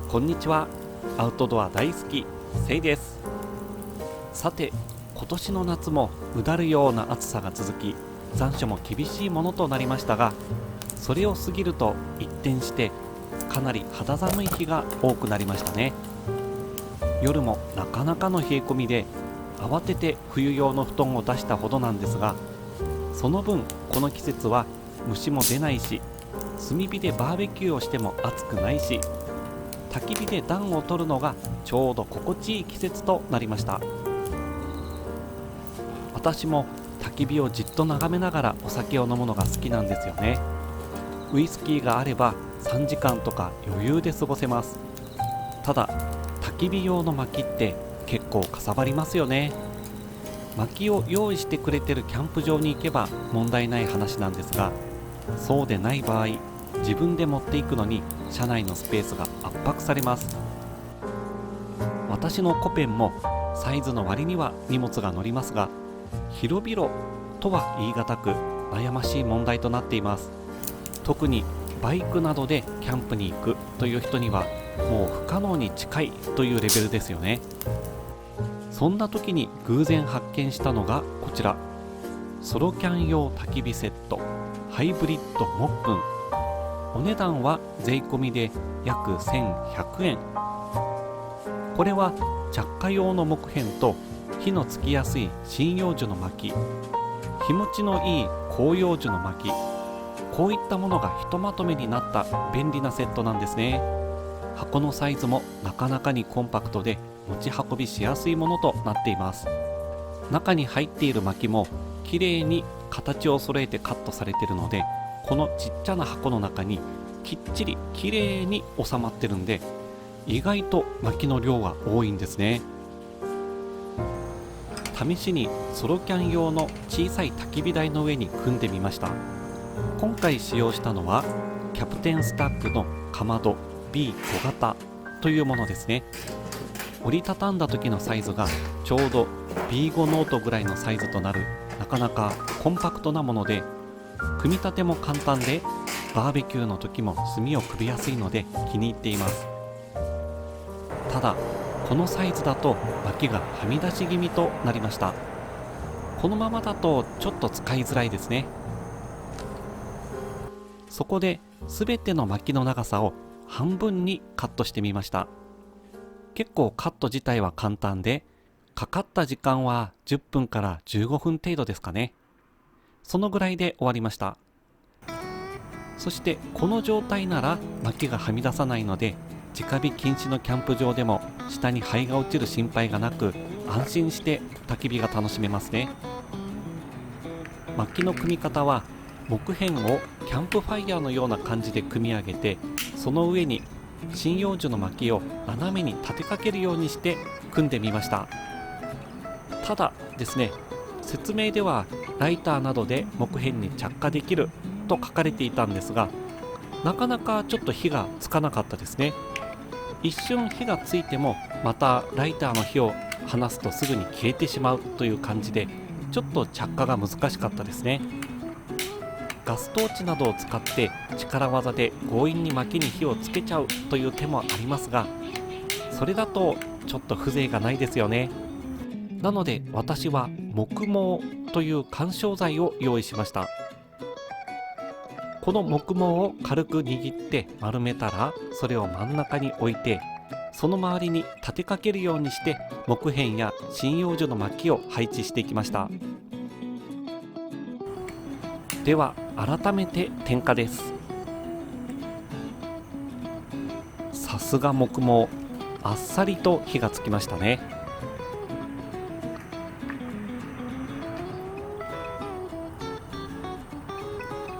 こんにちは。アウトドア大好きせいです。さて、今年の夏もうだるような暑さが続き、残暑も厳しいものとなりましたが、それを過ぎると一転してかなり肌寒い日が多くなりましたね。夜もなかなかの冷え込みで、慌てて冬用の布団を出したほどなんですが、その分この季節は虫も出ないし、炭火でバーベキューをしても暑くないし、焚き火で暖を取るのがちょうど心地いい季節となりました。私も焚き火をじっと眺めながらお酒を飲むのが好きなんですよね。ウイスキーがあれば3時間とか余裕で過ごせます。ただ焚き火用の薪って結構かさばりますよね。薪を用意してくれてるキャンプ場に行けば問題ない話なんですが、そうでない場合、自分で持っていくのに車内のスペースが圧迫されます。私のコペンもサイズの割には荷物が乗りますが、広々とは言い難く悩ましい問題となっています。特にバイクなどでキャンプに行くという人にはもう不可能に近いというレベルですよね。そんな時に偶然発見したのがこちら、ソロキャン用焚き火セットハイブリッドモップン。お値段は税込みで約1100円。これは着火用の木片と火のつきやすい針葉樹の薪、日持ちのいい広葉樹の薪、こういったものがひとまとめになった便利なセットなんですね。箱のサイズもなかなかにコンパクトで持ち運びしやすいものとなっています。中に入っている薪もきれいに形を揃えてカットされているので、このちっちゃな箱の中にきっちりきれいに収まってるんで、意外と薪の量が多いんですね。試しにソロキャン用の小さい焚き火台の上に組んでみました。今回使用したのはキャプテンスタックのかまど B 小型というものですね。折りたたんだ時のサイズがちょうど B5 ノートぐらいのサイズとなる、なかなかコンパクトなもので、組み立ても簡単でバーベキューの時も炭をくべやすいので気に入っています。ただこのサイズだと薪がはみ出し気味となりました。このままだとちょっと使いづらいですね。そこで全ての薪の長さを半分にカットしてみました。結構カット自体は簡単で、かかった時間は10分から15分程度ですかね。そのぐらいで終わりました。そしてこの状態なら薪がはみ出さないので、直火禁止のキャンプ場でも下に灰が落ちる心配がなく、安心して焚き火が楽しめますね。薪の組み方は木片をキャンプファイヤーのような感じで組み上げて、その上に針葉樹の薪を斜めに立てかけるようにして組んでみました。ただですね、説明ではライターなどで木片に着火できると書かれていたんですが、なかなかちょっと火がつかなかったですね。一瞬火がついてもまたライターの火を離すとすぐに消えてしまうという感じで、ちょっと着火が難しかったですね。ガストーチなどを使って力技で強引に薪に火をつけちゃうという手もありますが、それだとちょっと風情がないですよね。なので私は木毛という緩衝材を用意しました。この木毛を軽く握って丸めたら、それを真ん中に置いて、その周りに立てかけるようにして木片や針葉樹の薪を配置していきました。では改めて点火です。さすが木毛、あっさりと火がつきましたね。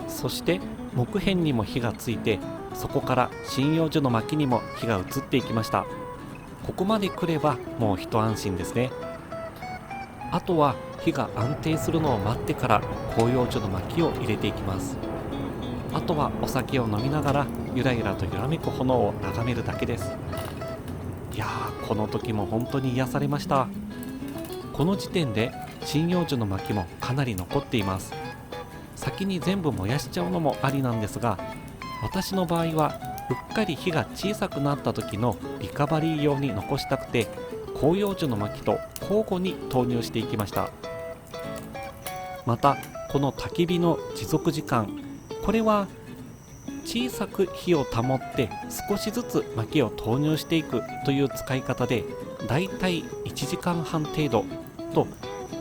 そして木片にも火がついて、そこから針葉樹の薪にも火が移っていきました。ここまで来ればもう一安心ですね。あとは火が安定するのを待ってから広葉樹の薪を入れていきます。あとはお酒を飲みながらゆらゆらと揺らめく炎を眺めるだけです。いやー、この時も本当に癒されました。この時点で針葉樹の薪もかなり残っています。先に全部燃やしちゃうのもありなんですが、私の場合はうっかり火が小さくなった時のリカバリー用に残したくて、広葉樹の薪と交互に投入していきました。またこの焚き火の持続時間、これは小さく火を保って少しずつ薪を投入していくという使い方で、だいたい1時間半程度と、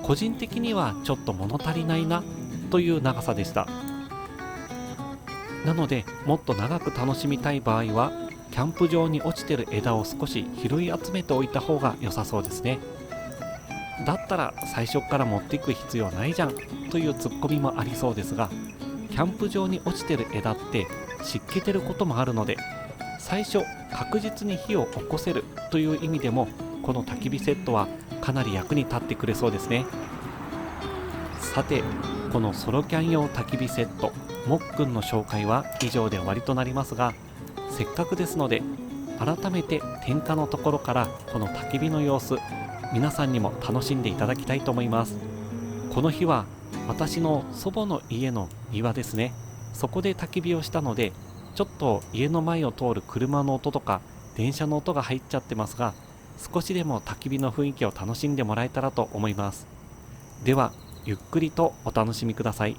個人的にはちょっと物足りないなという長さでした。なのでもっと長く楽しみたい場合は、キャンプ場に落ちてる枝を少し拾い集めておいた方が良さそうですね。だったら最初から持っていく必要ないじゃんというツッコミもありそうですが、キャンプ場に落ちてる枝って湿気てることもあるので、最初確実に火を起こせるという意味でも、この焚き火セットはかなり役に立ってくれそうですね。さて、このソロキャン用焚き火セットもっくんの紹介は以上で終わりとなりますが、せっかくですので改めて点火のところからこの焚き火の様子、皆さんにも楽しんでいただきたいと思います。この日は私の祖母の家の庭ですね。そこで焚き火をしたので、ちょっと家の前を通る車の音とか電車の音が入っちゃってますが、少しでも焚き火の雰囲気を楽しんでもらえたらと思います。ではゆっくりとお楽しみください。